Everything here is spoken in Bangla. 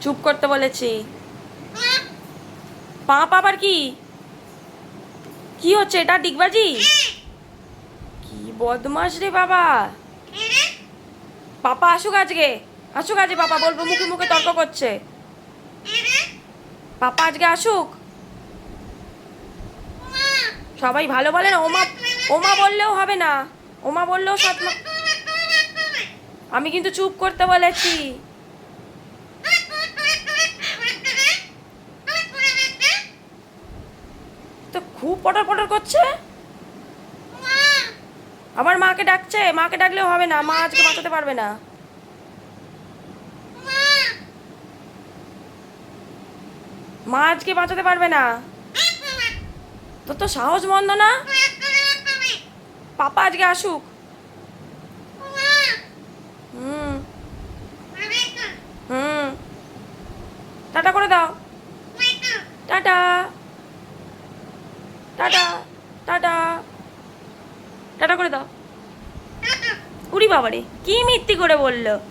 চুপ করতে বলেছি। পাপ আবার কি? কি হচ্ছে এটা? ডিগবাজি? কি বদমাস রে বাবা। পাপা আসুক আজকে, আসুক আজকে পাপা, বলবো মুখে মুখে তর্ক করছে। পাপা আজকে আসুক। সবাই ভালো বলে না, ওমা ওমা বললেও হবে না, ওমা বললেও সৎমা। আমি কিন্তু চুপ করতে বলেছি। তো খুব পটর পটর করছে। আবার মাকে ডাকছে, মাকে ডাকলেও হবে না, মা আজকে বাঁচাতে পারবে না। মা আজকে বাঁচাতে পারবে না। তোর তো সাহস বন্ধ না। পাপা আজকে আসুক। হুম হুম, টাটা করে দাও। টাটা টাটা টাটা টাটা করে দাও। উড়ি বাবারে, কি মিথ্যি করে বললো।